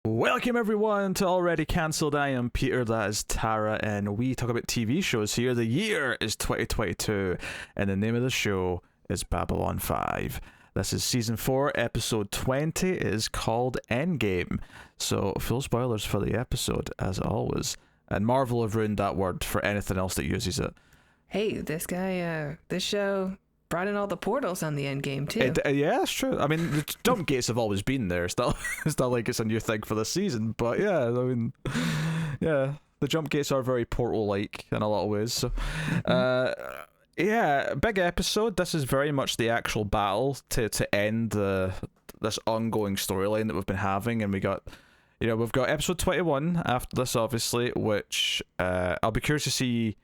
Welcome everyone to Already Cancelled. I am Peter, that is Tara, and we talk about TV shows here. The year is 2022, and the name of the show is Babylon 5. This is Season 4, Episode 20. It is called Endgame. So, full spoilers for the episode, as always. And Marvel have ruined that word for anything else that uses it. Hey, this show brought in all the portals on the Endgame too. Yeah, that's true. I mean, the jump gates have always been there. It's not like it's a new thing for this season. But yeah, I mean, yeah, the jump gates are very portal-like in a lot of ways. So, yeah, big episode. This is very much the actual battle to end this ongoing storyline that we've been having, and we've got episode 21 after this, obviously, which I'll be curious to see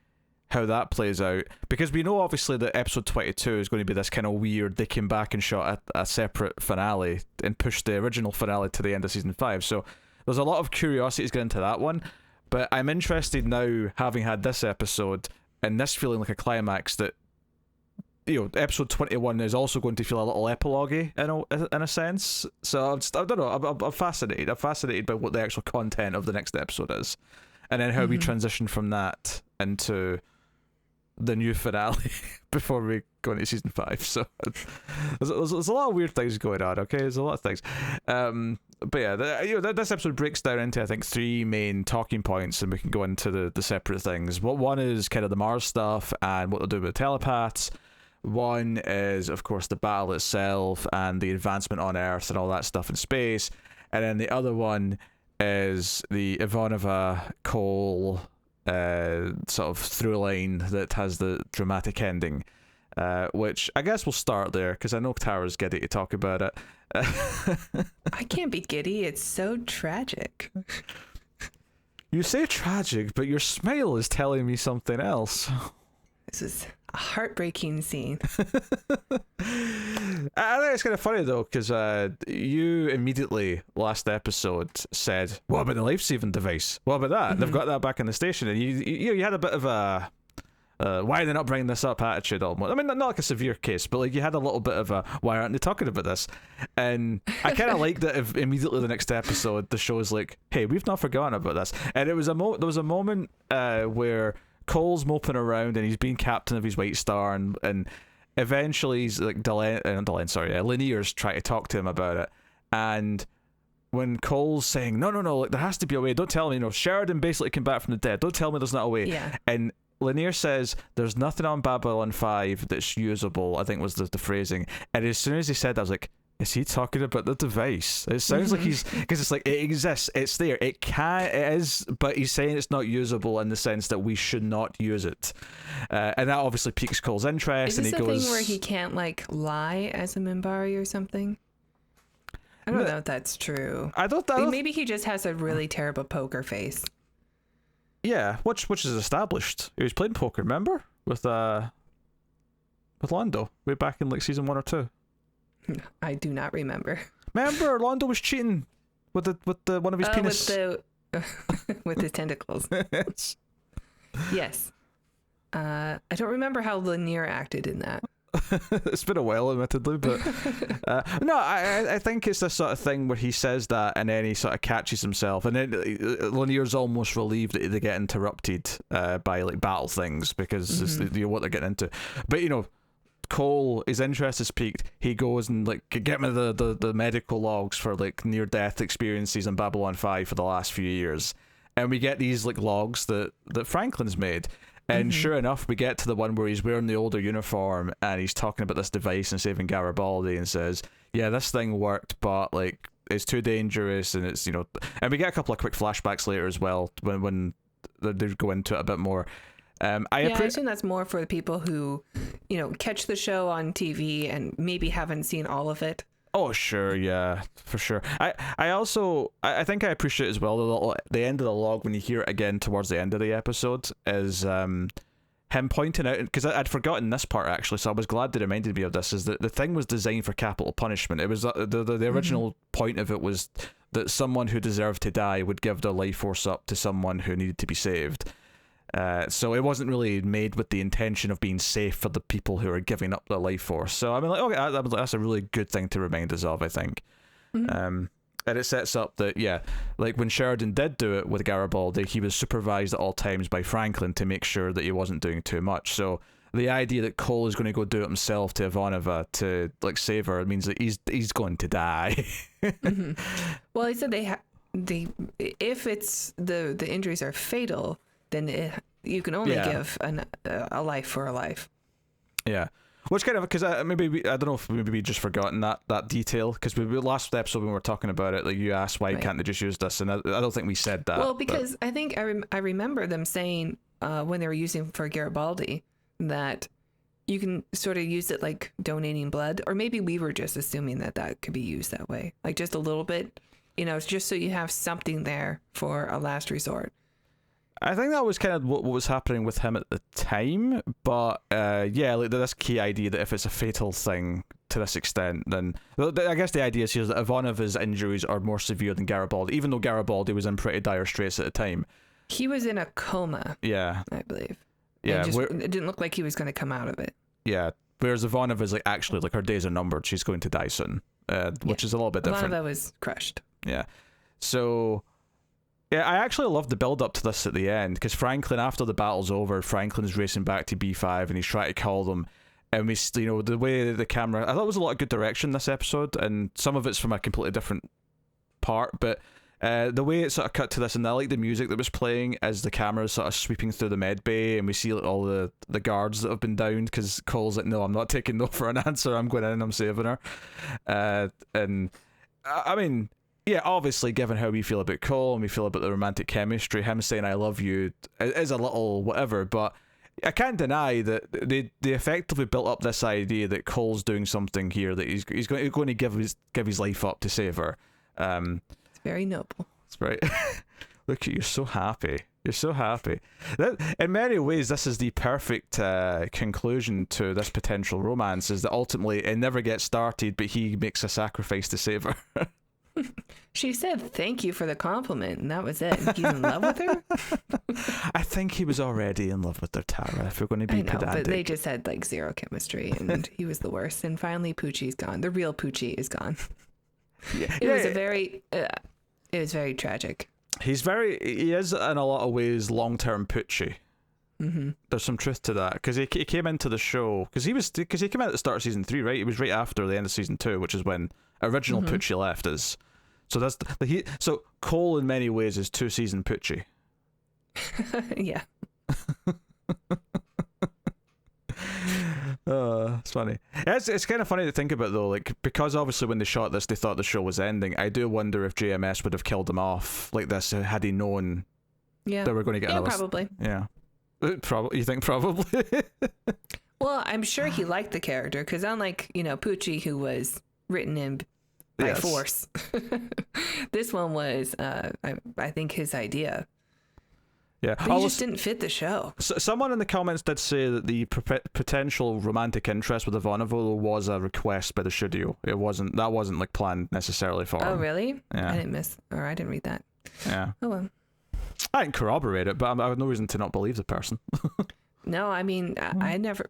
how that plays out, because we know obviously that episode 22 is going to be this kind of weird, they came back and shot a separate finale and pushed the original finale to the end of season 5, so there's a lot of curiosity to get into that one. But I'm interested now, having had this episode and this feeling like a climax, that episode 21 is also going to feel a little epilogue-y in a sense. So I don't know, I'm fascinated by what the actual content of the next episode is, and then how we transition from that into the new finale before we go into season 5. So there's a lot of weird things going on. Okay, there's a lot of things. But yeah, this episode breaks down into, I think, 3 main talking points, and we can go into the separate things. One is kind of the Mars stuff and what they're doing with telepaths. One is, of course, the battle itself and the advancement on Earth and all that stuff in space. And then the other one is the Ivanova Cole sort of through line that has the dramatic ending, which I guess we'll start there because I know Tara's giddy to talk about it. I can't be giddy, it's so tragic. You say tragic, but your smile is telling me something else. This is a heartbreaking scene. I think it's kind of funny though, because you immediatly last episode said, "What about the life-saving device? What about that? They've got that back in the station." And you had a bit of a why are they not bringing this up attitude almost. I mean, not like a severe case, but like you had a little bit of a why aren't they talking about this? And I kind of like that. If immediately the next episode the show's like, "Hey, we've not forgotten about this," and it was there was a moment where Cole's moping around and he's being captain of his White Star, and eventually he's like Lanier's trying to talk to him about it, and when Cole's saying no, like there has to be a way, don't tell me, Sheridan basically came back from the dead, don't tell me there's not a way. Yeah. And Lanier says there's nothing on Babylon 5 that's usable, I think was the phrasing, and as soon as he said that, I was like, is he talking about the device? It sounds like he's, because it's like, it exists, it's there, it is, but he's saying it's not usable in the sense that we should not use it. And that obviously piques Cole's interest. Is this and he goes, thing where he can't like lie as a Minbari or something? I don't know if that's true. I don't Maybe he just has a really terrible poker face. Yeah, which is established. He was playing poker, remember? With Londo, way back in like season 1 or 2. I do not remember. Remember, Londo was cheating with the one of his penis. With his tentacles. Yes. I don't remember how Lanier acted in that. It's been a while, admittedly, but no, I think it's this sort of thing where he says that and then he sort of catches himself, and then Lanier's almost relieved that they get interrupted by like battle things because it's what they're getting into. But Cole, his interest is piqued. He goes and like, get me the medical logs for like near death experiences in Babylon 5 for the last few years, and we get these like logs that Franklin's made. And sure enough, we get to the one where he's wearing the older uniform and he's talking about this device and saving Garibaldi, and says, yeah, this thing worked, but like it's too dangerous, and it's and we get a couple of quick flashbacks later as well when they go into it a bit more. I assume that's more for the people who, catch the show on TV and maybe haven't seen all of it. Oh, sure, yeah, for sure. I think I appreciate as well the end of the log when you hear it again towards the end of the episode is him pointing out, because I'd forgotten this part actually, so I was glad they reminded me of this, is that the thing was designed for capital punishment. It was the original point of it was that someone who deserved to die would give their life force up to someone who needed to be saved. So it wasn't really made with the intention of being safe for the people who are giving up their life force. So I mean, like, okay, that's a really good thing to remind us of, I think. And it sets up that, yeah, like when Sheridan did do it with Garibaldi, he was supervised at all times by Franklin to make sure that he wasn't doing too much. So the idea that Cole is going to go do it himself to Ivanova to like save her means that he's going to die. Mm-hmm. Well, he said if it's the injuries are fatal, then you can only give a life for a life. Yeah. Which kind of, because I don't know if maybe we just forgotten that detail, because we last episode when we were talking about it, like you asked why can't they just use this, and I don't think we said that. Well, because I think I remember them saying when they were using for Garibaldi that you can sort of use it like donating blood, or maybe we were just assuming that could be used that way, like just a little bit, it's just so you have something there for a last resort. I think that was kind of what was happening with him at the time, but like this key idea that if it's a fatal thing to this extent, then I guess the idea is here that Ivanova's injuries are more severe than Garibaldi, even though Garibaldi was in pretty dire straits at the time. He was in a coma. Yeah, I believe. Yeah, it didn't look like he was going to come out of it. Yeah, whereas Ivanova's like actually like her days are numbered. She's going to die soon, which is a little bit different. Ivanova was crushed. Yeah, so. Yeah, I actually love the build up to this at the end, because Franklin, after the battle's over, Franklin's racing back to B5 and he's trying to call them, and we, the way the camera, I thought it was a lot of good direction this episode, and some of it's from a completely different part, but the way it sort of cut to this, and I like the music that was playing as the camera is sort of sweeping through the med bay, and we see like, all the guards that have been downed, because Cole's like, no, I'm not taking no for an answer, I'm going in and I'm saving her. And I mean, yeah, obviously, given how we feel about Cole and we feel about the romantic chemistry, him saying "I love you" is a little whatever. But I can't deny that they effectively built up this idea that Cole's doing something here, that he's going to give his life up to save her. It's very noble. That's right. Look at you, so happy. You're so happy. In many ways, this is the perfect conclusion to this potential romance. Is that ultimately it never gets started, but he makes a sacrifice to save her. She said thank you for the compliment, and that was it. He's in love with her? I think he was already in love with her, Tara, if we're going to be pedantic. But they just had like zero chemistry, and he was the worst. And finally, Poochie's gone. The real Poochie is gone. Yeah. It was very tragic. He is in a lot of ways long-term Poochie. Mm-hmm. There's some truth to that, because he came into the show, because he came out at the start of season 3, right? It was right after the end of season 2, which is when original Poochie left us. So that's so Cole in many ways is 2-season Poochie. Yeah. Oh, it's funny. It's kind of funny to think about though, like, because obviously when they shot this they thought the show was ending. I do wonder if JMS would have killed him off like this had he known that we're going to get another. Probably. Yeah. Probably. You think probably? Well, I'm sure he liked the character, because unlike Poochie, who was written in by force, this one was I think his idea. Yeah, but he just didn't fit the show. Someone in the comments did say that the potential romantic interest with Ivanova was a request by the studio. That wasn't like planned necessarily for him. Oh, really? Yeah. I didn't read that. Yeah. Oh well. I didn't corroborate it, but I have no reason to not believe the person. No, I mean, I never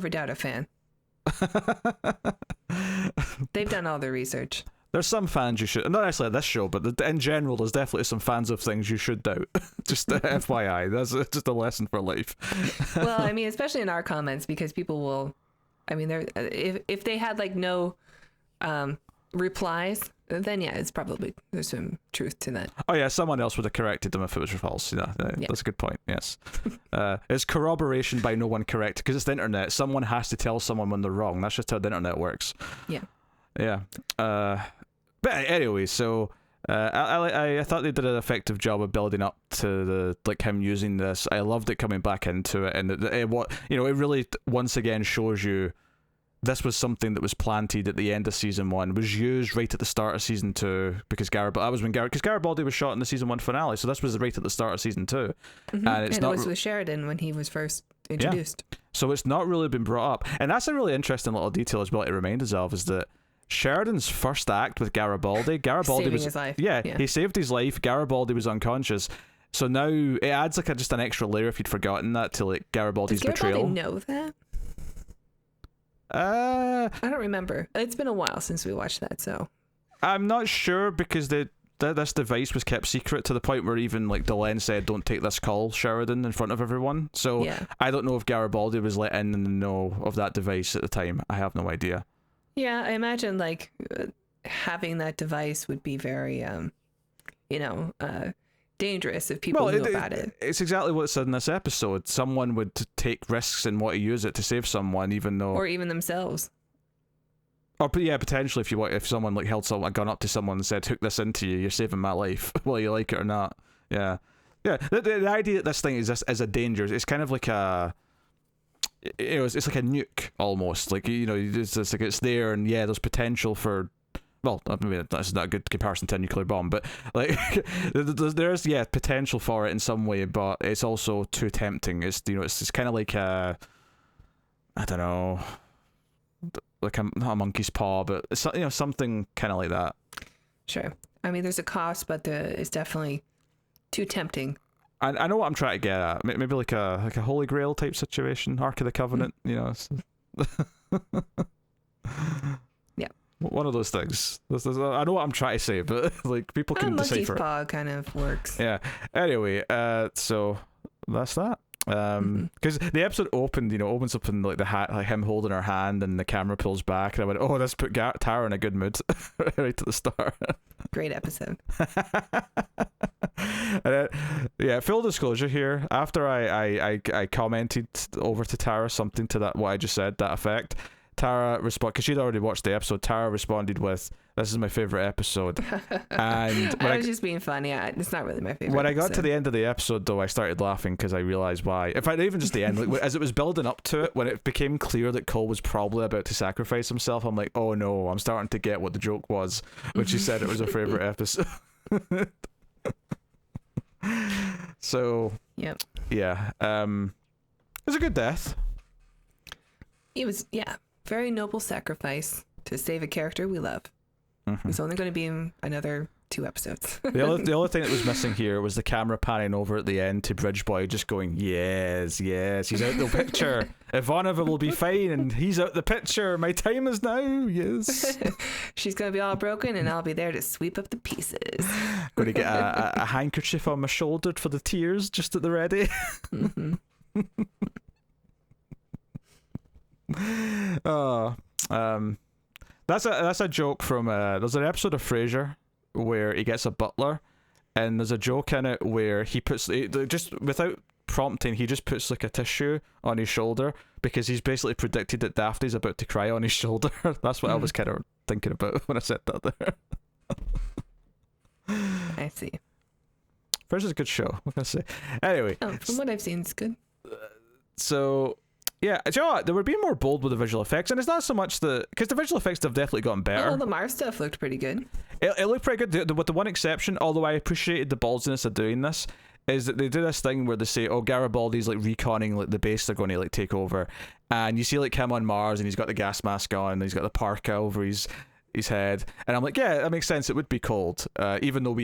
doubt a fan. They've done all their research. There's some fans you should, not necessarily this show, but in general, there's definitely some fans of things you should doubt. Just FYI, that's just a lesson for life. Well, I mean, especially in our comments, because people will, I mean, if they had like no replies, then yeah, it's probably, there's some truth to that. Oh yeah, someone else would have corrected them if it was false. Yeah. That's a good point. Yes. It's corroboration by no one correct, because it's the internet. Someone has to tell someone when they're wrong. That's just how the internet works. Yeah. But anyway, so I thought they did an effective job of building up to him using this. I loved it coming back into it, and it really once again shows you this was something that was planted at the end of season 1, was used right at the start of season 2, because Garibaldi was shot in the season 1 finale, so this was right at the start of season 2. Mm-hmm. And it was with Sheridan when he was first introduced. Yeah. So it's not really been brought up, and that's a really interesting little detail as well to remind us of, is that Sheridan's first act with Garibaldi saving was his life. Yeah, he saved his life. Garibaldi was unconscious, so now it adds just an extra layer if you'd forgotten that to Garibaldi's betrayal. Does Garibaldi know that? I don't remember. It's been a while since we watched that, so I'm not sure because this device was kept secret to the point where even like Delenn said, "Don't take this call, Sheridan," in front of everyone. So Yeah. I don't know if Garibaldi was let in the know of that device at the time. I have no idea. Yeah, I imagine like having that device would be very, dangerous if people knew about it. It's exactly what it said in this episode. Someone would take risks and want to use it to save someone, even though, Or even themselves. or yeah, potentially if someone like held a gun up to someone and said, "Hook this into you, you're saving my life," whether you like it or not. Yeah, yeah. The idea that this thing is a danger. It's kind of like it's like a nuke almost. Like it's like it's there, and yeah, there's potential for. Well, I mean, that's not a good comparison to a nuclear bomb, but like there's potential for it in some way, but it's also too tempting. It's it's kind of like I don't know, like not a monkey's paw, but it's something kind of like that. Sure. I mean, there's a cost, but it's definitely too tempting. I know what I'm trying to get at. Maybe like a Holy Grail type situation, Ark of the Covenant. Yeah. One of those things. I know what I'm trying to say, but like people can decipher it. Monkey's paw kind of works. Yeah. Anyway, so that's that. Because the episode opens up in like the hat, like him holding her hand, and the camera pulls back, and I went, "Oh, this put Tara in a good mood," right at the start. Great episode. And full disclosure here. After I commented over to Tara something to that what I just said, that effect. Tara responded, because she'd already watched the episode. Tara responded with, "This is my favorite episode." And I was just being funny. It's not really my favorite. When I got to the end of the episode, though, I started laughing because I realized why. In fact, even just the end, like, as it was building up to it, when it became clear that Cole was probably about to sacrifice himself, I'm like, "Oh no!" I'm starting to get what the joke was when she said it was her favorite episode. So, yep. Yeah, it was a good death. It was, very noble sacrifice to save a character we love. It's only going to be in another 2 episodes. The only thing that was missing here was the camera panning over at the end to Bridgeboy just going, yes, he's out the picture. Ivanova will be fine and he's out the picture. My time is now, yes. She's going to be all broken and I'll be there to sweep up the pieces. Going to get a handkerchief on my shoulder for the tears just at the ready. That's a joke from there's an episode of Frasier where he gets a butler, and there's a joke in it where he puts just without prompting, he just puts like a tissue on his shoulder because he's basically predicted that Daphne's about to cry on his shoulder. That's what I was kind of thinking about when I said that there. I see. Frasier's a good show. What can I say? Anyway, from what I've seen, it's good. So. Yeah, do you know what? They were being more bold with the visual effects, and it's not so much because the visual effects have definitely gotten better. Oh, the Mars stuff looked pretty good. It looked pretty good, with the one exception, although I appreciated the ballsiness of doing this, is that they do this thing where they say, "Oh, Garibaldi's like reconning like the base they're going to like take over," and you see like him on Mars, and he's got the gas mask on, and he's got the parka over his head, and I'm like, yeah, that makes sense. It would be cold, even though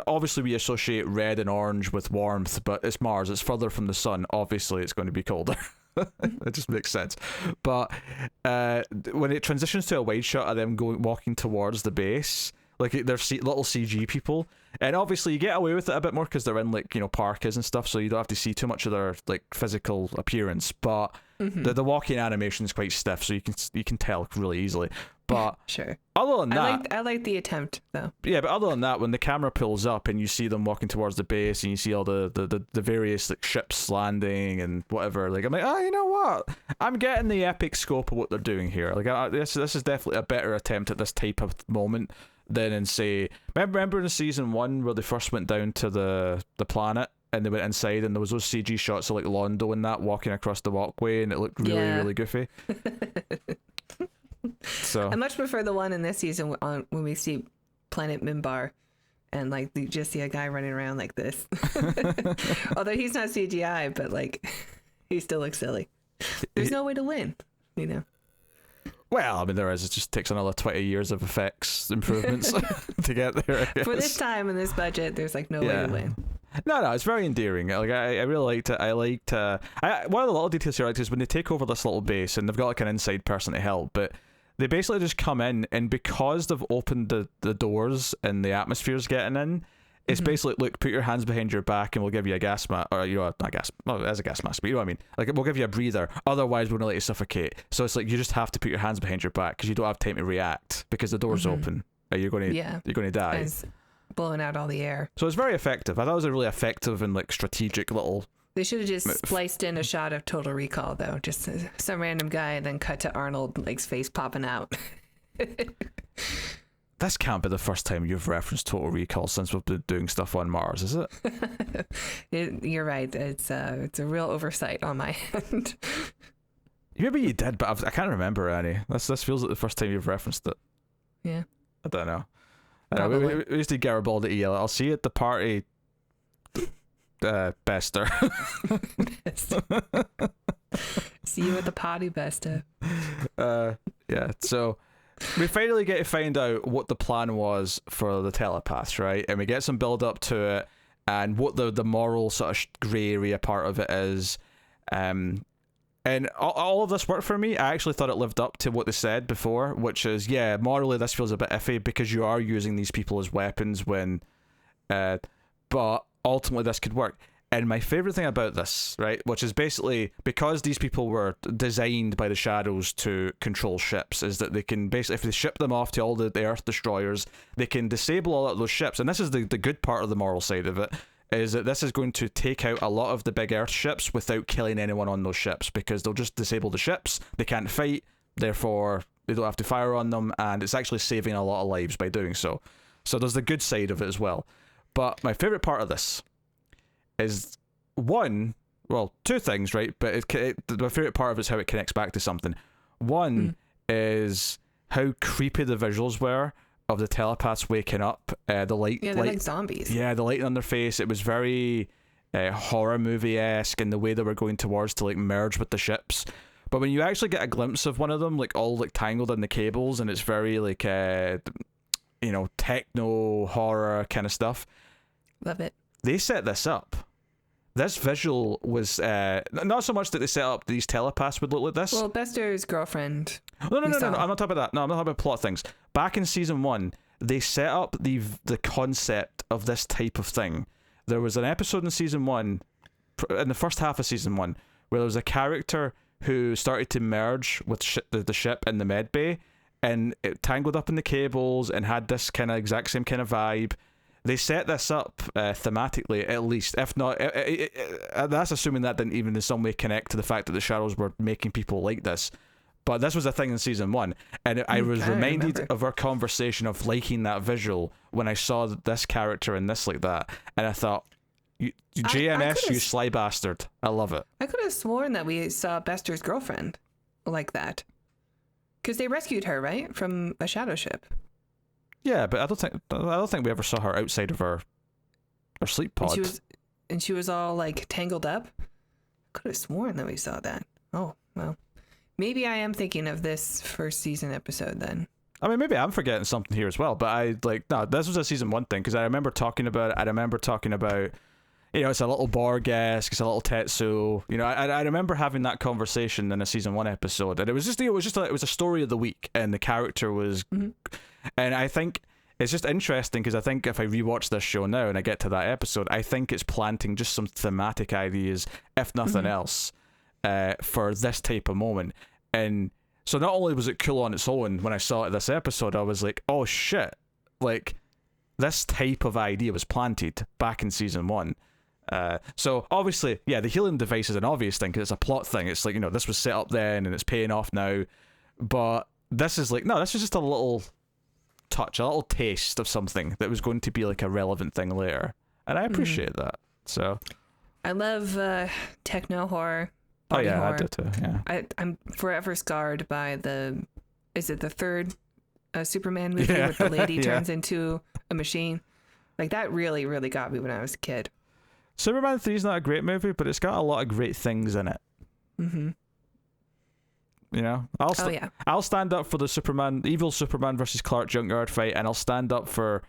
obviously we associate red and orange with warmth, but it's Mars, it's further from the sun. Obviously, it's going to be colder. It just makes sense. But when it transitions to a wide shot of them walking towards the base, like they're little CG people, and obviously you get away with it a bit more because they're in like parkas and stuff, so you don't have to see too much of their like physical appearance. But the walking animation is quite stiff, so you can tell really easily. But sure. Other than that, I like the attempt though. Yeah, but other than that, when the camera pulls up and you see them walking towards the base and you see all the various like ships landing and whatever, like I'm like, you know what? I'm getting the epic scope of what they're doing here. Like this is definitely a better attempt at this type of moment than in say, remember in season 1 where they first went down to the planet and they went inside and there was those CG shots of like Londo and that walking across the walkway and it looked really goofy. So I much prefer the one in this season when we see Planet Mimbar and like you just see a guy running around like this. Although he's not CGI, but like he still looks silly. There's no way to win, Well, I mean there is. It just takes another 20 years of effects improvements to get there, I guess. For this time and this budget, there's like no way to win. No, it's very endearing. Like I really liked it. One of the little details here I liked is when they take over this little base and they've got like an inside person to help, but they basically just come in, and because they've opened the doors and the atmosphere's getting in, it's basically, look, put your hands behind your back and we'll give you a gas mask, or, not gas, well, as a gas mask, but you know what I mean? Like, we'll give you a breather, otherwise we're going to let you suffocate. So it's like, you just have to put your hands behind your back because you don't have time to react because the door's open. You're going to die. It's blowing out all the air. So it's very effective. I thought it was a really effective and like strategic little... They should have just spliced in a shot of Total Recall, though. Just some random guy, and then cut to Arnold, like, his face popping out. This can't be the first time you've referenced Total Recall since we've been doing stuff on Mars, is it? You're right. It's a real oversight on my end. Maybe you did, but I can't remember any. This feels like the first time you've referenced it. Yeah. I don't know. We used to Garibaldi yell, I'll see you at the party, Bester. See you at the party, Bester. Yeah, so... we finally get to find out what the plan was for the telepaths, right? And we get some build up to it and what the moral sort of grey area part of it is. And all of this worked for me. I actually thought it lived up to what they said before, which is, yeah, morally this feels a bit iffy because you are using these people as weapons when... but ultimately this could work. And my favourite thing about this, right, which is basically because these people were designed by the Shadows to control ships, is that they can basically, if they ship them off to all the Earth destroyers, they can disable all of those ships. And this is the good part of the moral side of it, is that this is going to take out a lot of the big Earth ships without killing anyone on those ships, because they'll just disable the ships, they can't fight, therefore they don't have to fire on them, and it's actually saving a lot of lives by doing so. So there's the good side of it as well. But my favourite part of this is two things, right? But my favourite part of it is how it connects back to something. One is how creepy the visuals were of the telepaths waking up. The light, they're like zombies. Yeah, the light on their face. It was very horror movie-esque in the way they were going towards to like merge with the ships. But when you actually get a glimpse of one of them, like all like tangled in the cables, and it's very like techno-horror kind of stuff. Love it. They set this up. This visual was not so much that they set up these telepaths would look like this. Well, Bester's girlfriend. No. I'm not talking about that. No, I'm not talking about plot things. Back in season 1, they set up the concept of this type of thing. There was an episode in season 1, in the first half of season 1, where there was a character who started to merge with the ship in the med bay, and it tangled up in the cables and had this kind of exact same kind of vibe. They set this up thematically, at least. If not, that's assuming that didn't even in some way connect to the fact that the Shadows were making people like this. But this was a thing in season 1, and I was reminded of our conversation of liking that visual when I saw this character and this like that, and I thought, JMS, you sly bastard. I love it. I could have sworn that we saw Bester's girlfriend like that, because they rescued her, right, from a shadow ship. Yeah, but I don't think we ever saw her outside of our sleep pod. And she was all like tangled up. I could have sworn that we saw that. Oh, well. Maybe I am thinking of this first season episode then. I mean, maybe I'm forgetting something here as well, but this was a season 1 thing, because I remember talking about it. I remember talking about, it's a little Borg-esque, it's a little Tetsu. I remember having that conversation in a season 1 episode, and it was a story of the week, and the character was... Mm-hmm. And I think it's just interesting because I think if I rewatch this show now and I get to that episode, I think it's planting just some thematic ideas, if nothing else, for this type of moment. And so not only was it cool on its own when I saw it this episode, I was like, oh shit, like this type of idea was planted back in season 1. So obviously, yeah, the healing device is an obvious thing because it's a plot thing. It's like, this was set up then and it's paying off now. But this is like, no, this is just a little touch, a little taste of something that was going to be like a relevant thing later, and I appreciate that. So I love techno-horror. Horror. I do too. Yeah, I'm forever scarred by the third Superman movie where the lady turns into a machine. Like that really, really got me when I was a kid. Superman 3 is not a great movie, but it's got a lot of great things in it. Mm-hmm. I'll stand up for the evil Superman versus Clark Junkyard fight, and I'll stand up for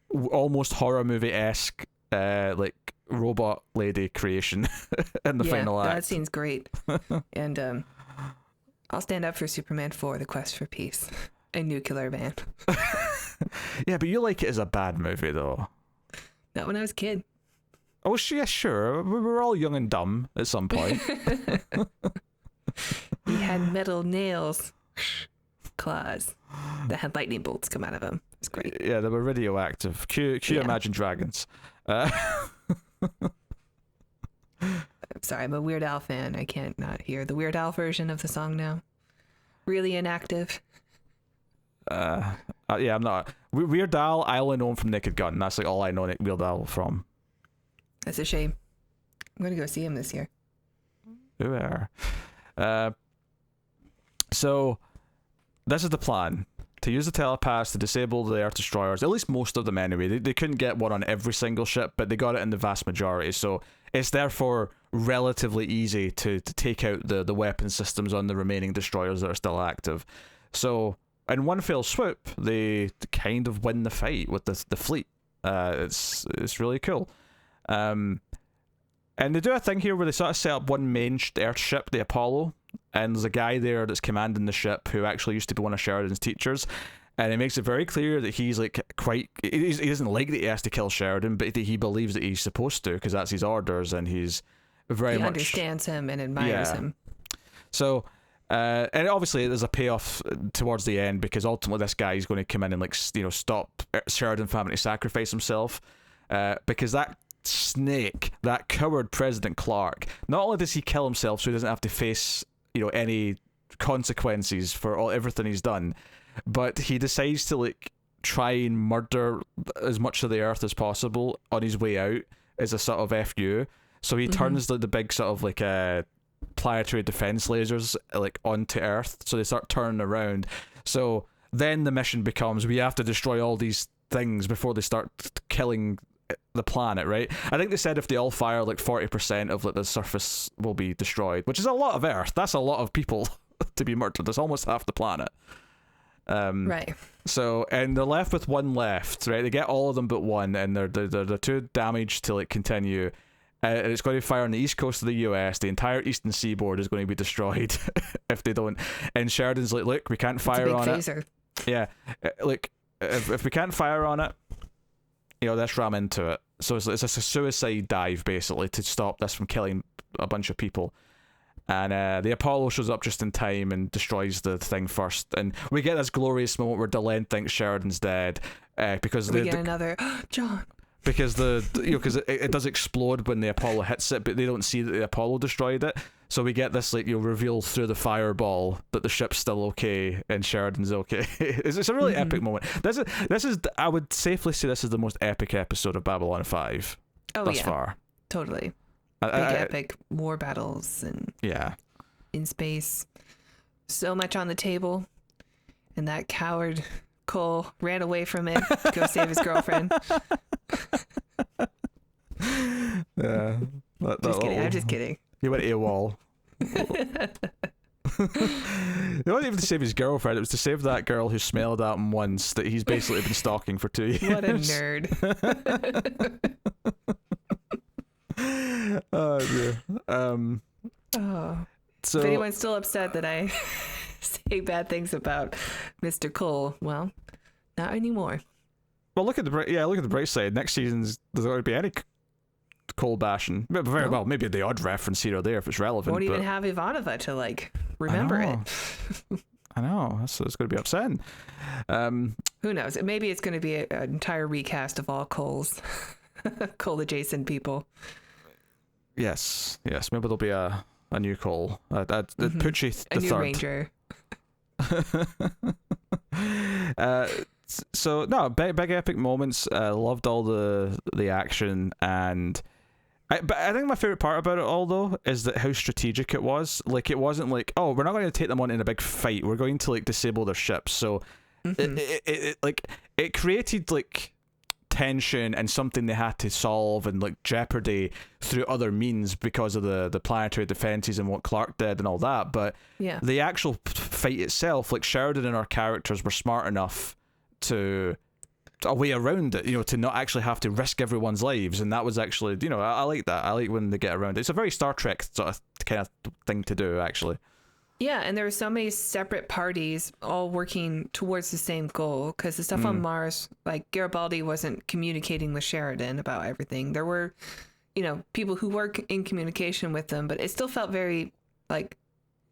almost horror movie-esque like robot lady creation in the final act. That scene's great. And I'll stand up for Superman 4, The Quest for Peace. A nuclear man. Yeah, but you like it as a bad movie, though. Not when I was a kid. Oh, yeah, sure. We were all young and dumb at some point. He had metal nails. Claws. That had lightning bolts come out of them. It's great. Yeah, they were radioactive. Cue Yeah. Imagine Dragons. I'm sorry, I'm a Weird Al fan. I can't not hear the Weird Al version of the song now. Really inactive. Yeah, I'm not. Weird Al, I only know him from Naked Gun. That's like all I know Weird Al from. That's a shame. I'm going to go see him this year. So, this is the plan. To use the telepaths to disable the Earth Destroyers, at least most of them anyway. They couldn't get one on every single ship, but they got it in the vast majority. So, it's therefore relatively easy to take out the weapon systems on the remaining destroyers that are still active. So, in one fell swoop, they kind of win the fight with the fleet. It's really cool. And they do a thing here where they sort of set up one main Earth ship, the Apollo, and there's a guy there that's commanding the ship who actually used to be one of Sheridan's teachers, and it makes it very clear that he's like he doesn't like that he has to kill Sheridan, but he believes that he's supposed to because that's his orders, and he's very much understands him and admires him. So, and obviously there's a payoff towards the end because ultimately this guy is going to come in and stop Sheridan from having to sacrifice himself, because that snake, that coward President Clark, not only does he kill himself so he doesn't have to face any consequences for everything he's done, but he decides to try and murder as much of the Earth as possible on his way out as a sort of FU. So he turns the big sort of planetary defense lasers onto Earth, so they start turning around. So then the mission becomes we have to destroy all these things before they start killing the planet, right? I think they said if they all fire 40% of the surface will be destroyed, which is a lot of Earth. That's a lot of people to be murdered. That's almost half the planet. Right. So, and they're left with one left, right? They get all of them but one, and they're too damaged to continue. And it's going to fire on the east coast of the US. The entire eastern seaboard is going to be destroyed if they don't. And Sheridan's like, look, we can't fire on phaser. it. Yeah, if we can't fire on it, let's ram into it. So it's a suicide dive, basically, to stop this from killing a bunch of people. And the Apollo shows up just in time and destroys the thing first. And we get this glorious moment where Delenn thinks Sheridan's dead. Because we get another, John. Because because it does explode when the Apollo hits it, but they don't see that the Apollo destroyed it. So we get this reveal through the fireball that the ship's still okay and Sheridan's okay. It's a really epic moment. This is I would safely say this is the most epic episode of Babylon 5 thus far. Totally. Big epic war battles and in space. So much on the table, and that coward Cole ran away from it to go save his girlfriend. Yeah. I'm just kidding. He went AWOL. It wasn't even to save his girlfriend, it was to save that girl who smelled at him once that he's basically been stalking for 2 years. What a nerd. Oh dear. So if anyone's still upset that I say bad things about Mr. Cole, well, not anymore. Well, look at the bright side. Next season's there's not going to be any Cole bashing. Very well, maybe the odd reference here or there if it's relevant. Won't even have Ivanova to remember it. I know. It's going to be upsetting. Who knows? Maybe it's going to be an entire recast of all Coles, Cole adjacent people. Yes. Maybe there'll be a new Cole. Pucci the a new third. Ranger. So no, big epic moments. Loved all the action, and but I think my favorite part about it all though is that how strategic it was. It wasn't oh, we're not going to take them on in a big fight. We're going to disable their ships. So it created tension and something they had to solve and jeopardy through other means because of the planetary defenses and what Clark did and all that. But the actual fight itself, Sheridan and our characters were smart enough to a way around it, to not actually have to risk everyone's lives. And that was actually, I like that. I like when they get around it. It's a very Star Trek sort of kind of thing to do, actually. Yeah, and there were so many separate parties all working towards the same goal, because the stuff on Mars, like Garibaldi wasn't communicating with Sheridan about everything. There were, people who work in communication with them, but it still felt very like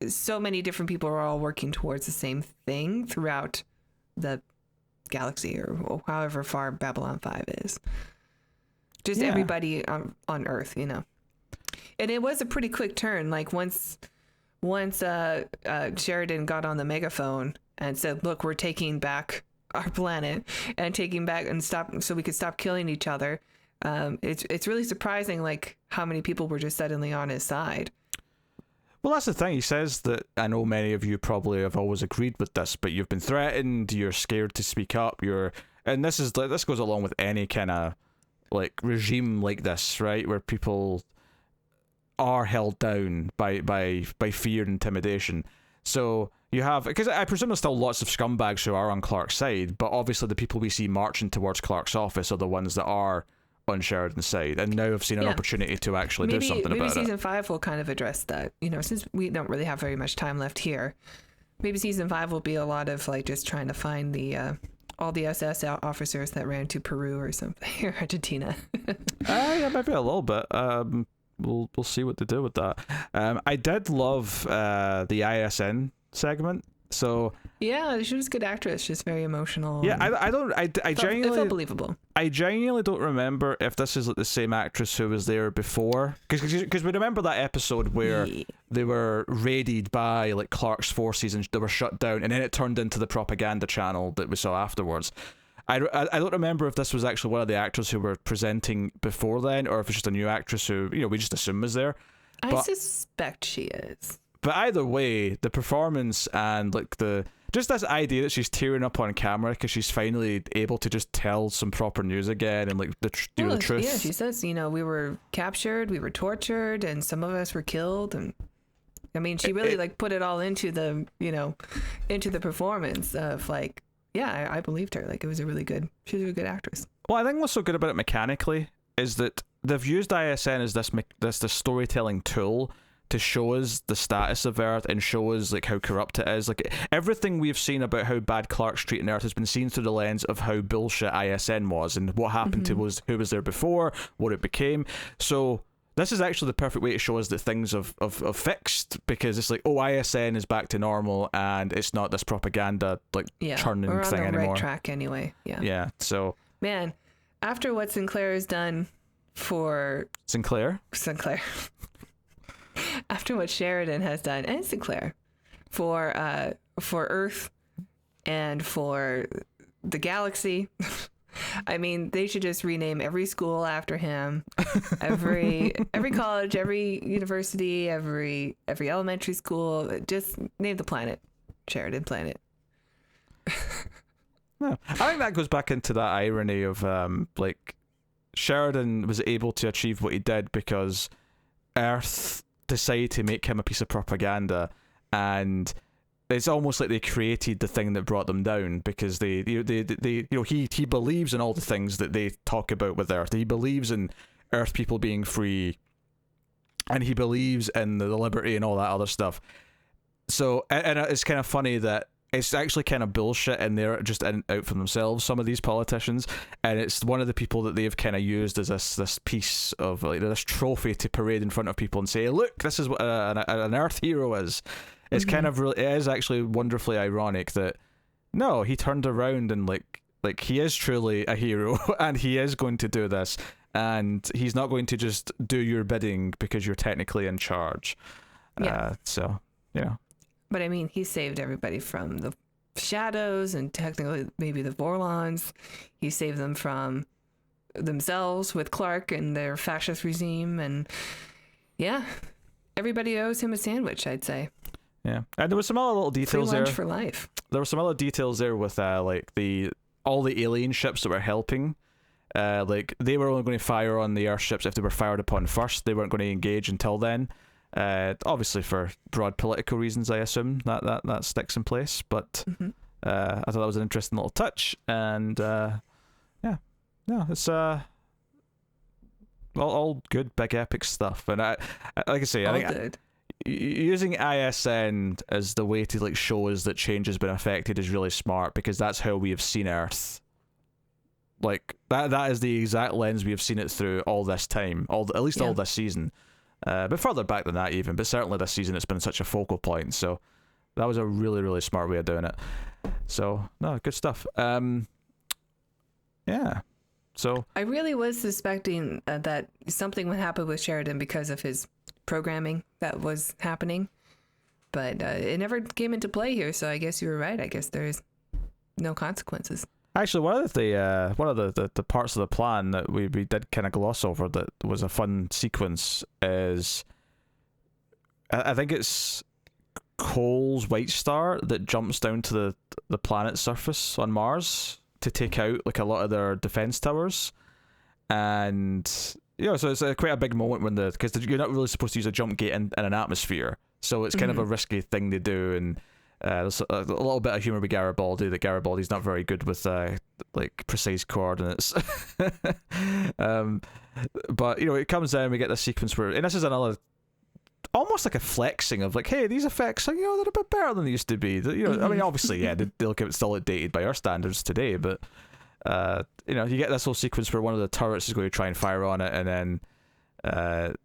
so many different people are all working towards the same thing throughout the galaxy, or however far Babylon 5 is. Just everybody on Earth, And it was a pretty quick turn. Like once Sheridan got on the megaphone and said, "Look, we're taking back our planet and taking back and stop, so we could stop killing each other." It's really surprising, like how many people were just suddenly on his side. Well, that's the thing. He says that, I know many of you probably have always agreed with this, but you've been threatened. You're scared to speak up. And this goes along with any kind of like regime like this, right, where people are held down by fear and intimidation. So you have, because I presume there's still lots of scumbags who are on Clark's side, but obviously the people we see marching towards Clark's office are the ones that are on Sheridan's side, and now I've seen an opportunity to actually do something about it. Maybe season 5 will kind of address that. Since we don't really have very much time left here, maybe season 5 will be a lot of like just trying to find the all the SS officers that ran to Peru or something, or Argentina. Yeah, maybe a little bit. We'll see what they do with that. I did love the ISN segment. So yeah, she was a good actress. She's very emotional. Yeah, I genuinely, it felt believable. I genuinely don't remember if this is like the same actress who was there before, because we remember that episode where they were raided by like Clark's forces and they were shut down, and then it turned into the propaganda channel that we saw afterwards. I don't remember if this was actually one of the actors who were presenting before then, or if it's just a new actress who we just assume is there. I suspect she is. But either way, the performance and like just this idea that she's tearing up on camera because she's finally able to just tell some proper news again, and like the truth. Yeah, she says, we were captured, we were tortured, and some of us were killed, and I mean, she really like put it all into the into the performance of like, yeah, I believed her. Like she was a really good actress. Well, I think what's so good about it mechanically is that they've used ISN as this storytelling tool to show us the status of Earth and show us like how corrupt it is. Like everything we've seen about how bad Clark's treating Earth has been seen through the lens of how bullshit ISN was and what happened to who was there before, what it became. So this is actually the perfect way to show us that things have fixed, because it's like, oh, ISN is back to normal and it's not this propaganda like churning we're thing on the anymore. Right track anyway. Yeah. So man, after what Sinclair has done for Sinclair. After what Sheridan has done and Sinclair for Earth and for the galaxy, I mean, they should just rename every school after him, every college, every university, every elementary school. Just name the planet Sheridan Planet. No, I think that goes back into that irony of like Sheridan was able to achieve what he did because Earth decided to make him a piece of propaganda, and it's almost like they created the thing that brought them down, because he believes in all the things that they talk about with Earth. He believes in Earth people being free, and he believes in the liberty and all that other stuff. So, and it's kind of funny that it's actually kind of bullshit, and they're just out for themselves, some of these politicians, and it's one of the people that they've kind of used as this piece of like this trophy to parade in front of people and say, look, this is what an Earth hero is. It's kind of really, it is actually wonderfully ironic that no, he turned around and like he is truly a hero and he is going to do this, and he's not going to just do your bidding because you're technically in charge. So But I mean, he saved everybody from the shadows and technically maybe the Vorlons. He saved them from themselves with Clark and their fascist regime. And yeah, everybody owes him a sandwich, I'd say. Yeah. And there was some other little details Free lunch there. for life. There were some other details there with like all the alien ships that were helping. Like they were only going to fire on the Earth ships if they were fired upon first. They weren't going to engage until then. Obviously for broad political reasons, I assume that sticks in place, but I thought that was an interesting little touch, and it's all good big epic stuff, and I like I say, I think using ISN as the way to like show us that change has been affected is really smart, because that's how we have seen Earth. Like that is the exact lens we have seen it through all this time, all this season. But further back than that even, but certainly this season it's been such a focal point. So that was a really, really smart way of doing it. So no, good stuff. Yeah. So I really was suspecting that something would happen with Sheridan because of his programming that was happening, but it never came into play here. So I guess you were right. I guess there's no consequences. actually, one of the parts of the plan that we did kind of gloss over that was a fun sequence is, I think it's Cole's White Star that jumps down to the planet's surface on Mars to take out like a lot of their defense towers, and so it's quite a big moment when because you're not really supposed to use a jump gate in an atmosphere, so it's kind of a risky thing to do, and there's a little bit of humor with Garibaldi that Garibaldi's not very good with like precise coordinates. But it comes down, we get this sequence where, and this is another almost like a flexing of like, hey, these effects are, they're a bit better than they used to be. I mean, obviously, yeah, they look still outdated by our standards today, but you get this whole sequence where one of the turrets is going to try and fire on it, and then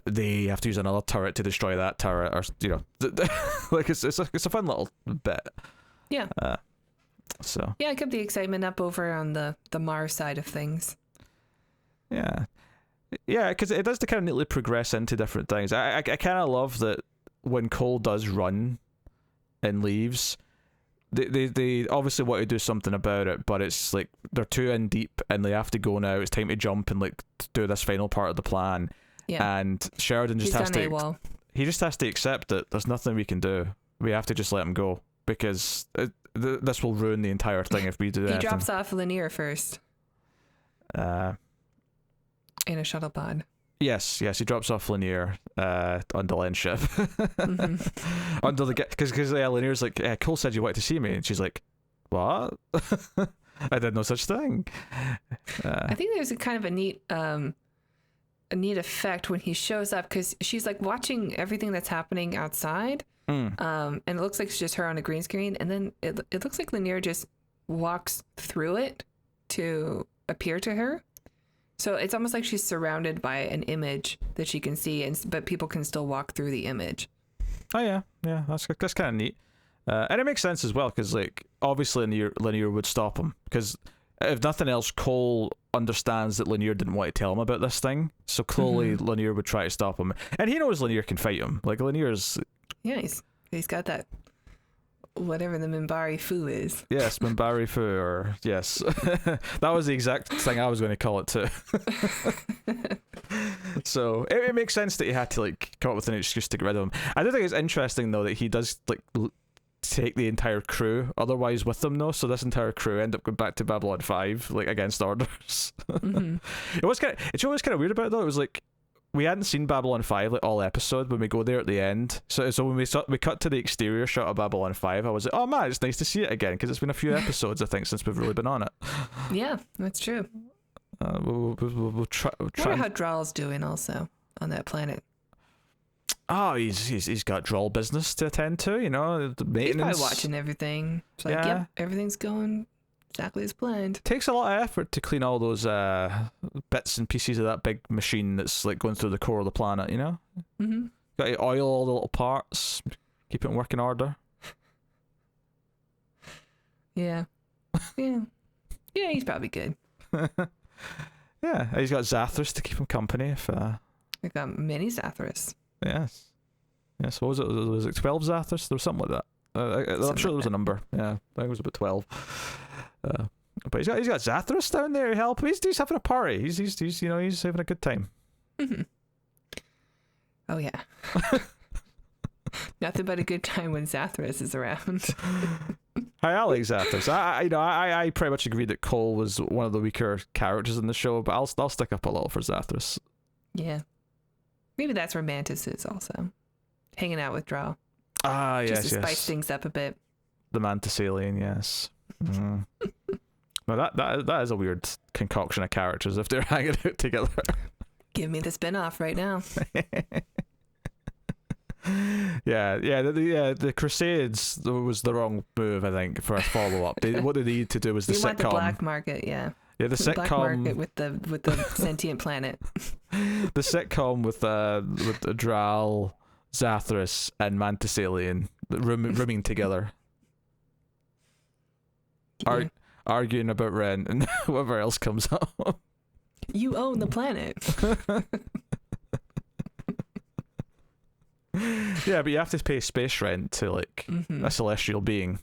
they have to use another turret to destroy that turret, or like it's a fun little bit. Yeah. So yeah, it kept the excitement up over on the Mars side of things. Yeah. Yeah, because it does to kind of neatly progress into different things. I kind of love that when Cole does run and leaves, they obviously want to do something about it, but it's like they're too in deep and they have to go now. It's time to jump and like do this final part of the plan. Yeah. And Sheridan just has to accept that there's nothing we can do. We have to just let him go, because this will ruin the entire thing if we do that. He drops off Lanier first. In a shuttle pod. Yes, he drops off Lanier on the Len ship. Under the because Lanier's like, Cole said you wanted to see me, and she's like, what? I did no such thing. I think there's a kind of a neat effect when he shows up, because she's like watching everything that's happening outside, and it looks like it's just her on a green screen, and then it looks like Lanier just walks through it to appear to her. So it's almost like she's surrounded by an image that she can see, but people can still walk through the image. Oh yeah, that's kind of neat, and it makes sense as well, because like obviously Lanier would stop him, because if nothing else, Cole understands that Lanier didn't want to tell him about this thing, so clearly Lanier would try to stop him, and he knows Lanier can fight him. Like Lanier's he's got that. Whatever the Minbari Fu is. Yes, Minbari Fu, or yes. That was the exact thing I was going to call it too. So it makes sense that he had to like come up with an excuse to get rid of him. I do think it's interesting though that he does like take the entire crew otherwise with them though, so this entire crew end up going back to Babylon 5 like against orders. It was kind of weird about it though. It was like we hadn't seen Babylon 5 like all episode when we go there at the end. So when we cut to the exterior shot of Babylon 5, I was like, oh man, it's nice to see it again, because it's been a few episodes I think since we've really been on it. Yeah, that's true. We'll try. I wonder how Draal's doing also on that planet. Oh, he's got Draal business to attend to, the maintenance. He's probably watching everything. It's like, yep, everything's going exactly as planned. Takes a lot of effort to clean all those bits and pieces of that big machine that's like going through the core of the planet, Got to oil all the little parts, keep it in working order. Yeah, he's probably good. Yeah, he's got Zathras to keep him company. We've got many Zathras. Yes. What was it? Was it 12 Zathras? There was something like that. I'm sure there was a number. Yeah, I think it was about 12. But he's got Zathras down there help. He's having a party. He's having a good time. Oh yeah. Nothing but a good time when Zathras is around. I like Zathras. I pretty much agree that Cole was one of the weaker characters in the show, but I'll stick up a little for Zathras. Yeah. Maybe that's where Mantis is also. Hanging out with Draal. Ah, yes, just to spice things up a bit. The Mantis alien, yes. No, that is a weird concoction of characters if they're hanging out together. Give me the spin-off right now. The Crusades was the wrong move, I think, for a follow up. What they need to do was the we sitcom. want the black market, yeah. Yeah, the sitcom black market with the sentient planet. The sitcom with Dral, Zathras, and Mantis Alien rooming together, arguing about rent and whatever else comes up. You own the planet. Yeah, but you have to pay space rent to like a celestial being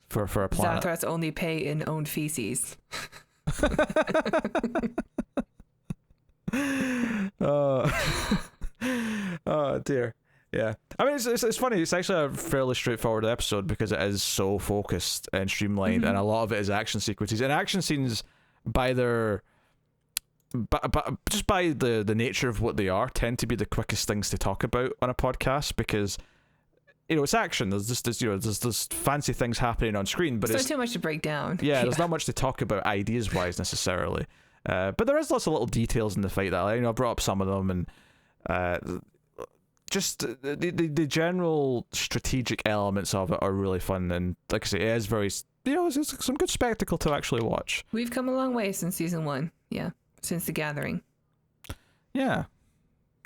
for a planet. Zathras only pay in own feces. Oh dear. Yeah, I mean it's funny. It's actually a fairly straightforward episode because it is so focused and streamlined, and a lot of it is action sequences. And action scenes, by their just by the nature of what they are, tend to be the quickest things to talk about on a podcast because it's action. There's just there's fancy things happening on screen, but it's not too much to break down. Yeah, there's not much to talk about ideas wise necessarily. But there is lots of little details in the fight that I brought up some of them, and just the general strategic elements of it are really fun. And like I say, it is very it's some good spectacle to actually watch. We've come a long way since season 1. Yeah, since The Gathering. Yeah.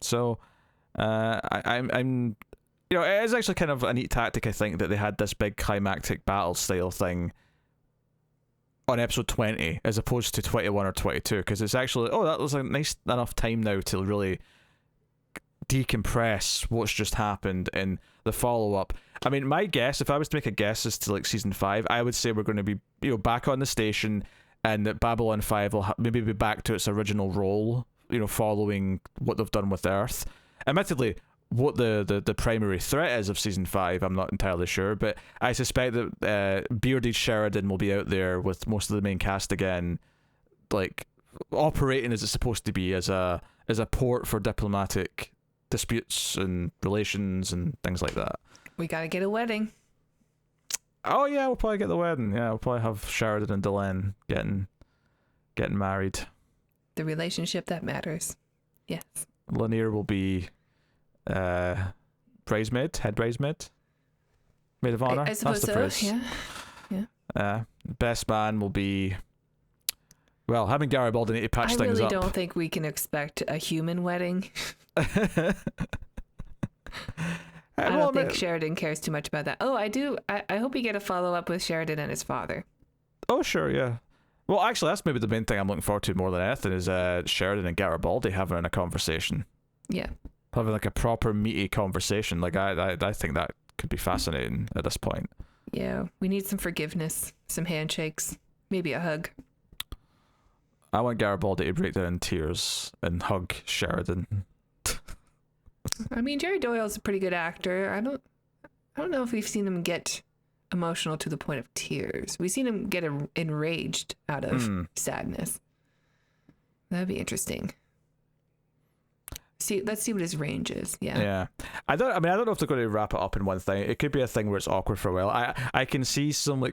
So, I'm it is actually kind of a neat tactic, I think, that they had this big climactic battle style thing on episode 20 as opposed to 21 or 22, because it's actually that was a nice enough time now to really decompress what's just happened in the follow-up. I mean, my guess, if I was to make a guess as to like season 5, I would say we're going to be back on the station, and that Babylon 5 will maybe be back to its original role, following what they've done with Earth. Admittedly, what the primary threat is of season 5, I'm not entirely sure, but I suspect that bearded Sheridan will be out there with most of the main cast again, like operating as it's supposed to be, as a port for diplomatic disputes and relations and things like that. We gotta get a wedding. Oh yeah, we'll probably get the wedding. Yeah, we'll probably have Sheridan and Delenn getting married. The relationship that matters. Yes. Lanier will be head bridesmaid, maid of honor. I suppose That's the so. phrase. Yeah. Best man will be, well, having Garibaldi need to patch things up. I really don't think we can expect a human wedding. I don't think Sheridan cares too much about that. Oh, I do. I hope we get a follow-up with Sheridan and his father. Oh, sure, yeah. Well, actually, that's maybe the main thing I'm looking forward to more than anything is Sheridan and Garibaldi having a conversation. Yeah. Having like a proper meaty conversation. Like I think that could be fascinating at this point. Yeah, we need some forgiveness, some handshakes, maybe a hug. I want Garibaldi to break down in tears and hug Sheridan. I mean, Jerry Doyle's a pretty good actor. I don't know if we've seen him get emotional to the point of tears. We've seen him get enraged out of sadness. That'd be interesting. Let's see what his range is. Yeah. I don't know if they're going to wrap it up in one thing. It could be a thing where it's awkward for a while. I can see some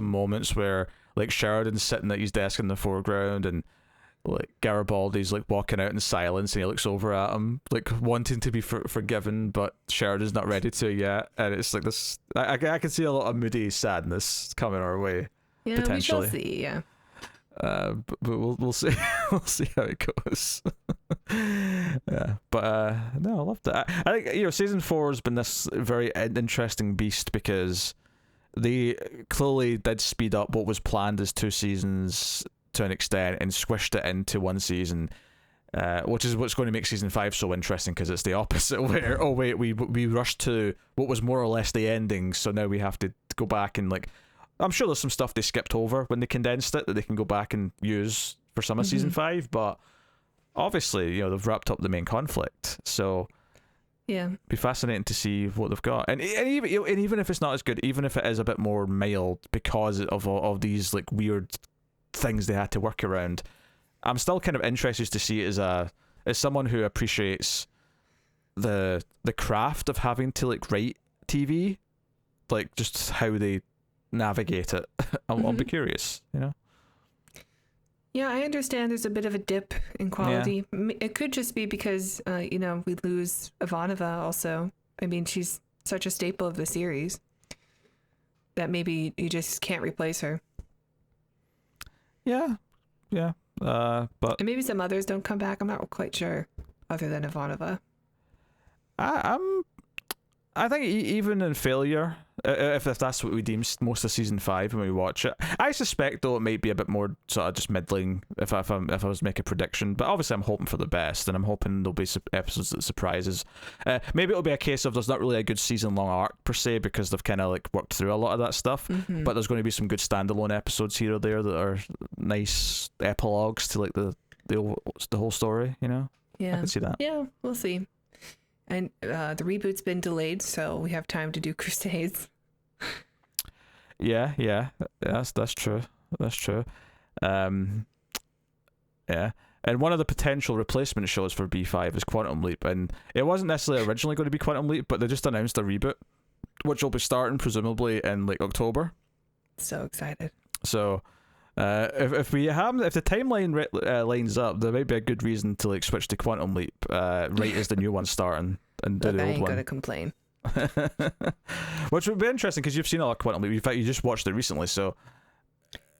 moments where like Sheridan's sitting at his desk in the foreground and like Garibaldi's like walking out in silence and he looks over at him like wanting to be forgiven, but Sheridan's not ready to yet, and it's like this. I can see a lot of moody sadness coming our way. Yeah, potentially. We shall see. Yeah. But we'll see. We'll see how it goes. Yeah, but no, I love that. I think season 4 has been this very interesting beast because they clearly did speed up what was planned as 2 seasons to an extent and squished it into 1 season, which is what's going to make season 5 so interesting, because it's the opposite where we rushed to what was more or less the ending, so now we have to go back and like, I'm sure there's some stuff they skipped over when they condensed it that they can go back and use for some of season 5, but obviously they've wrapped up the main conflict, so yeah, be fascinating to see what they've got, and even if it's not as good, even if it is a bit more mild because of these like weird things they had to work around, I'm still kind of interested to see it as someone who appreciates the craft of having to like write TV, like just how they navigate it. I'll be curious, Yeah, I understand there's a bit of a dip in quality. Yeah. It could just be because we lose Ivanova also I mean, she's such a staple of the series that maybe you just can't replace her. Yeah. But And maybe some others don't come back. I'm not quite sure, other than Ivanova. I think even in failure, if that's what we deem most of season 5 when we watch it, I suspect though it might be a bit more sort of just middling if I was to make a prediction. But obviously I'm hoping for the best, and I'm hoping there'll be episodes that surprises. Maybe it'll be a case of there's not really a good season long arc per se because they've kind of like worked through a lot of that stuff. Mm-hmm. But there's going to be some good standalone episodes here or there that are nice epilogues to like the whole story. You know, Yeah, I can see that. Yeah, we'll see. And the reboot's been delayed, so we have time to do Crusades. Yeah, that's true. Yeah, and one of the potential replacement shows for B5 is Quantum Leap, and it wasn't necessarily originally going to be Quantum Leap, but they just announced a reboot, which will be starting presumably in like October. So excited. So, if the timeline lines up, there might be a good reason to like switch to Quantum Leap right as the new one's starting and do Look, the I old ain't one. gonna complain. Which would be interesting because you've seen a lot of Quantum Leap. In fact, you just watched it recently, so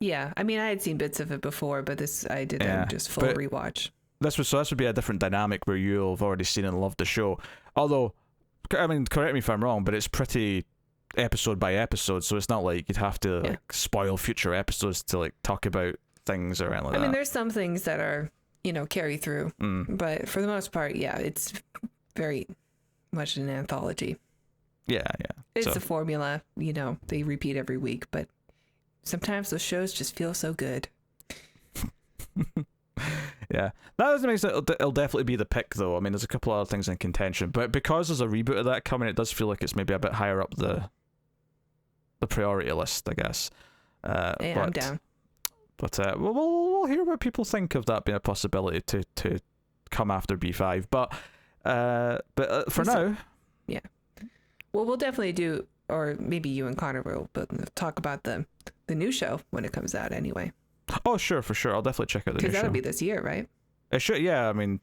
Yeah, I mean, I had seen bits of it before, but I did just full rewatch. This would be a different dynamic where you've already seen and loved the show. Although, I mean, correct me if I'm wrong, but it's pretty episode by episode, so it's not like you'd have to like spoil future episodes to like talk about things or anything like that. I mean, there's some things that are, carry through, but for the most part, yeah, it's very much an anthology. Yeah. It's a formula, they repeat every week, but sometimes those shows just feel so good. Yeah, that doesn't mean it'll definitely be the pick though. I mean, there's a couple other things in contention, but because there's a reboot of that coming, it does feel like it's maybe a bit higher up the priority list, I guess. Hey, I'm down. But we'll hear what people think of that being a possibility to come after B5. But for now, yeah. Well, we'll definitely do, or maybe you and Connor will, but talk about the new show when it comes out anyway. Oh, sure, for sure. I'll definitely check out the new show. Because that'll be this year, right? It should, yeah. I mean,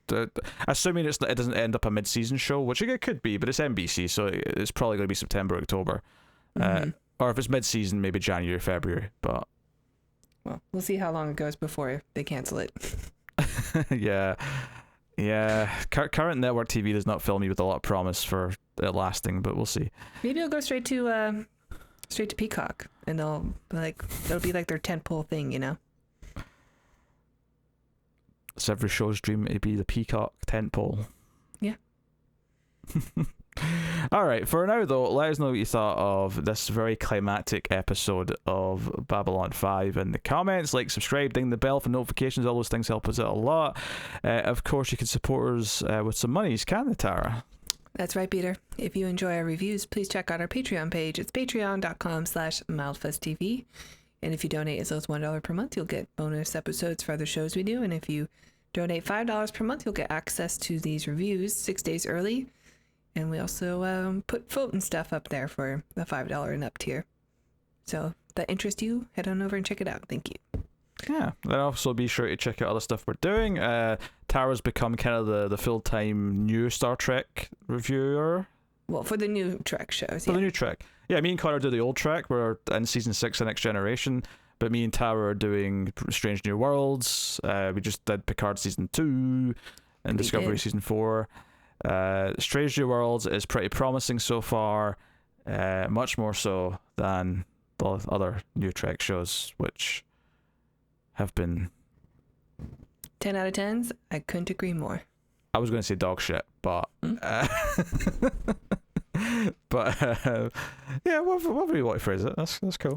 assuming it doesn't end up a mid-season show, which it could be, but it's NBC, so it's probably going to be September, October. Or if it's mid-season, maybe January, February. But well, we'll see how long it goes before they cancel it. Yeah. Current network TV does not fill me with a lot of promise for it lasting, but we'll see. Maybe it'll go straight to Peacock, and it'll be like their tentpole thing, It's every show's dream to be the Peacock tentpole. Yeah. All right, for now though, let us know what you thought of this very climactic episode of Babylon 5 in the comments. Like, subscribe, ding the bell for notifications. All those things help us out a lot. Of course, you can support us with some monies, can't they, Tara? That's right, Peter. If you enjoy our reviews, please check out our Patreon page. It's patreon.com/mildfuzztv. And if you donate as low as $1 per month, you'll get bonus episodes for other shows we do. And if you donate $5 per month, you'll get access to these reviews 6 days early. And we also put voting stuff up there for the $5 and up tier. So if that interests you, head on over and check it out. Thank you. Yeah, then also be sure to check out other stuff we're doing. Tara's become kind of the full-time new Star Trek reviewer. Well, for the new Trek shows, For the new Trek. Yeah, me and Connor do the old Trek. We're in Season 6 of Next Generation. But me and Tara are doing Strange New Worlds. We just did Picard Season 2 and Discovery Season 4. Strange New Worlds is pretty promising so far. Much more so than the other new Trek shows, which have been 10 out of 10s. I couldn't agree more. I was going to say dog shit, but yeah, whatever you want to phrase it, that's cool.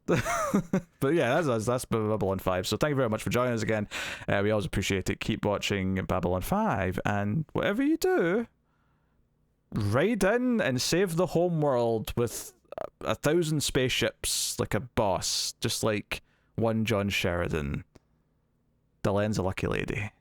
But yeah, that's Babylon 5. So thank you very much for joining us again. We always appreciate it. Keep watching Babylon 5, and whatever you do, ride in and save the home world with 1,000 spaceships like a boss, just like one John Sheridan. The Lens a Lucky Lady.